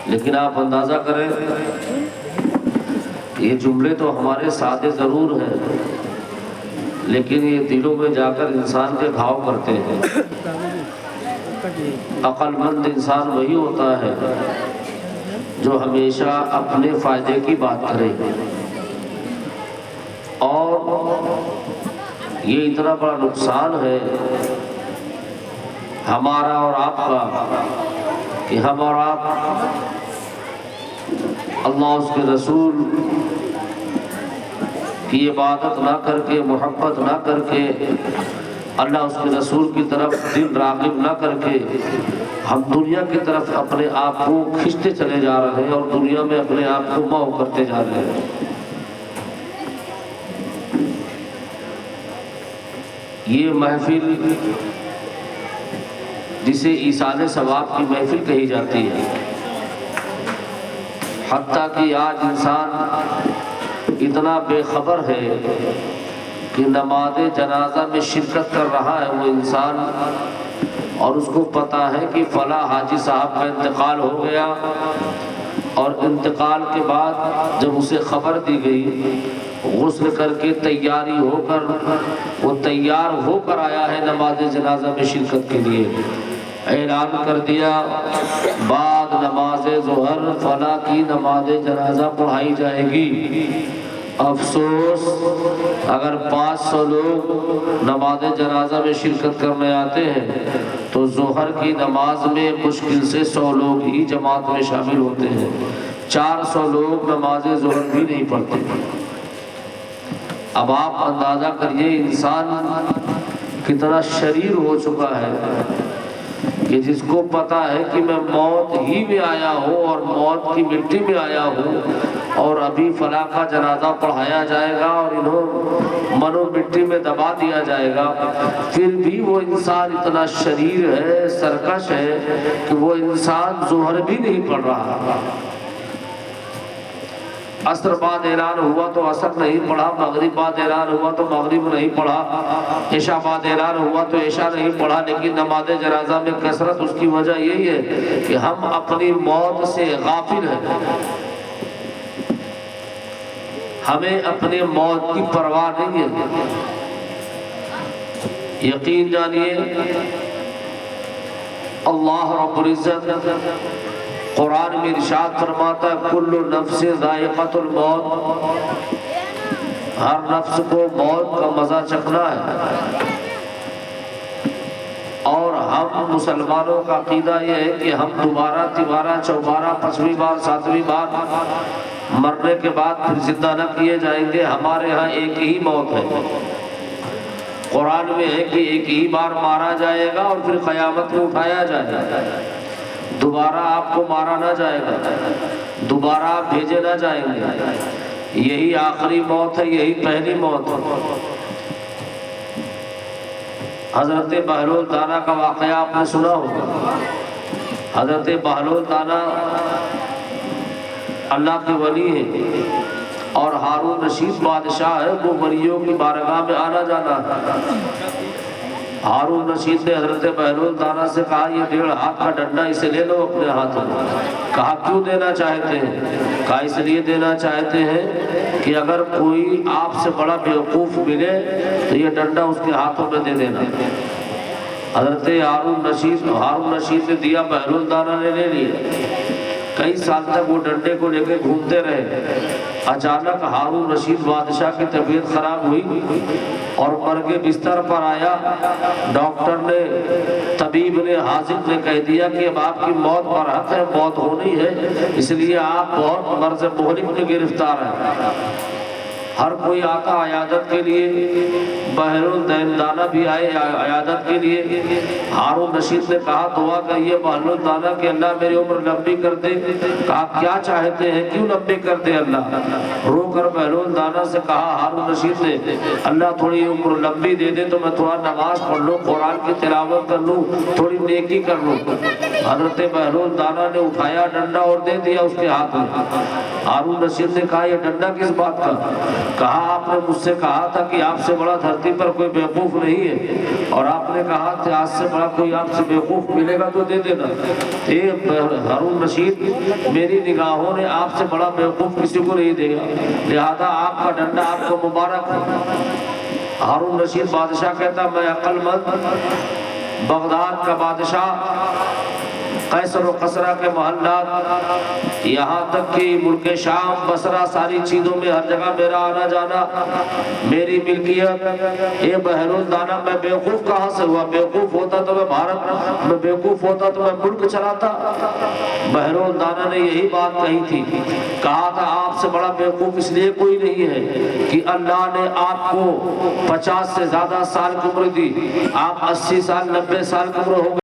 لیکن آپ اندازہ کریں، یہ جملے تو ہمارے سادے ضرور ہیں، لیکن یہ دلوں میں جا کر انسان کے گھاؤ کرتے ہیں۔ عقل مند انسان وہی ہوتا ہے جو ہمیشہ اپنے فائدے کی بات کرے، اور یہ اتنا بڑا نقصان ہے ہمارا اور آپ کا کہ ہم اور آپ اللہ اس کے رسول کی عبادت نہ کر کے، محبت نہ کر کے، اللہ اس کے رسول کی طرف دل راغب نہ کر کے، ہم دنیا کی طرف اپنے آپ کو کھینچتے چلے جا رہے ہیں اور دنیا میں اپنے آپ کو محو کرتے جا رہے ہیں۔ یہ محفل جسے ایصال ثواب کی محفل کہی جاتی ہے، حتیٰ کہ آج انسان اتنا بے خبر ہے کہ نماز جنازہ میں شرکت کر رہا ہے وہ انسان، اور اس کو پتہ ہے کہ فلاں حاجی صاحب کا انتقال ہو گیا، اور انتقال کے بعد جب اسے خبر دی گئی، غسل کر کے تیاری ہو کر وہ تیار ہو کر آیا ہے نماز جنازہ میں شرکت کے لیے، اعلان کر دیا بعد نماز ظہر فلاں کی نماز جنازہ پڑھائی جائے گی۔ افسوس اگر 500 لوگ نماز جنازہ میں شرکت کرنے آتے ہیں تو ظہر کی نماز میں مشکل سے 100 لوگ ہی جماعت میں شامل ہوتے ہیں، 400 لوگ نماز ظہر بھی نہیں پڑھتے۔ اب آپ اندازہ کریے انسان کتنا شریر ہو چکا ہے کہ جس کو پتا ہے کہ میں موت ہی میں آیا ہوں اور موت کی مٹی میں آیا ہوں، اور ابھی فلاں کا جنازہ پڑھایا جائے گا اور انہوں منو مٹی میں دبا دیا جائے گا، پھر بھی وہ انسان اتنا شریر ہے، سرکش ہے کہ وہ انسان ظہر بھی نہیں پڑھ رہا۔ عصر بعد اعلان ہوا تو عصر نہیں پڑھا، مغرب بعد اعلان ہوا تو مغرب نہیں پڑھا، عشاء بعد اعلان ہوا تو عشاء نہیں پڑھا۔ لیکن نماز جنازہ میں کثرت، اس کی وجہ یہی ہے کہ ہم اپنی موت سے غافل ہیں، ہمیں اپنے موت کی پرواہ نہیں ہے۔ یقین جانیے اللہ رب العزت قرآن میں ارشاد فرماتا ہے کل نفس ذائقۃ الموت، ہر نفس کو موت کا مزہ چکھنا ہے۔ اور ہم مسلمانوں کا عقیدہ یہ ہے کہ ہم دوبارہ تیبارہ چوبارہ 5ویں بار 7ویں بار مرنے کے بعد پھر زندہ نہ کیے جائیں گے، ہمارے ہاں ایک ہی موت ہے۔ قرآن میں ہے کہ ایک ہی بار مارا جائے گا اور پھر قیامت میں اٹھایا جائے گا، دوبارہ آپ کو مارا نہ جائے گا، دوبارہ آپ بھیجے نہ جائیں گے، یہی آخری موت ہے، یہی پہلی موت ہے۔ حضرت بہلول دانا کا واقعہ آپ نے سنا ہوگا۔ حضرت بہلول دانا اللہ کے ولی ہیں اور ہارون رشید بادشاہ ہے، وہ ولیوں کی بارگاہ میں آنا جانا ہے۔ ہارون رشید نے حضرت بہلول دانا سے کہا یہ 1.5 ہاتھ کا ڈنڈا اسے لے لو اپنے ہاتھ میں۔ کہا کیوں دینا چاہتے ہیں؟ کہا اس لیے دینا چاہتے ہیں کہ اگر کوئی آپ سے بڑا بیوقوف ملے تو یہ ڈنڈا اس کے ہاتھوں میں دے دینا۔ حضرت ہارون رشید نے دیا، بہلول دانا نے لے لیا۔ کئی سال تک وہ ڈنڈے کو لے کے گھومتے رہے۔ اچانک ہارون رشید بادشاہ کی طبیعت خراب ہوئی اور مرگ بستر پر آیا۔ ڈاکٹر نے، طبیب نے، حاذق نے کہہ دیا کہ اب آپ کی موت برحق ہے، موت ہونی ہے، اس لیے آپ بہت مرض مہلک میں گرفتار ہیں۔ ہر کوئی آتا عیادت کے لیے، بہلول دانا بھی آئے عیادت کے لیے۔ ہارون رشید نے کہا دعا کریے بہلول دانا کہ اللہ میری عمر لمبی کر دے۔ کہا کیا چاہتے ہیں، کیوں لمبی کر دے اللہ؟ رو کر بہلول دانا سے کہا ہارون رشید نے، اللہ تھوڑی عمر لمبی دے دے تو میں تھوڑا نماز پڑھ لوں، قرآن کی تلاوت کر لوں، تھوڑی نیکی کر لوں۔ حضرت بہلول دانا نے اٹھایا ڈنڈا اور دے دیا اس کے ہاتھ میں۔ ہارون رشید نے کہا یہ ڈنڈا کس بات کا؟ کہا آپ نے مجھ سے کہا تھا کہ آپ سے بڑا دھرتی پر کوئی بیوقوف نہیں ہے، اور آپ نے کہا تھا آج سے بڑا کوئی آپ سے بیوقوف ملے گا تو دے دینا۔ ہارون رشید، میری نگاہوں نے آپ سے بڑا بیوقوف کسی کو نہیں دے گا، لہذا آپ کا ڈنڈا آپ کو مبارک ہو۔ ہارون رشید بادشاہ کہتا میں عقل مند، بغداد کا بادشاہ، قیصر و قصرہ کے محلات، یہاں تک کہ ملک شام، بصرہ، ساری چیزوں میں ہر جگہ میرا آنا جانا، میری ملکیت، اے بہرالدانہ میں بیوقوف کہاں سے ہوا؟ بیوقوف ہوتا تو میں بھارت میں، بیوقوف ہوتا تو میں ملک چلاتا۔ بہرالدانہ نے یہی بات کہی تھی، کہا تھا آپ سے بڑا بیوقوف اس لیے کوئی نہیں ہے کہ اللہ نے آپ کو 50 سے زیادہ سال کی عمر دی، آپ 80 سال 90 سال کی عمر ہو گئی۔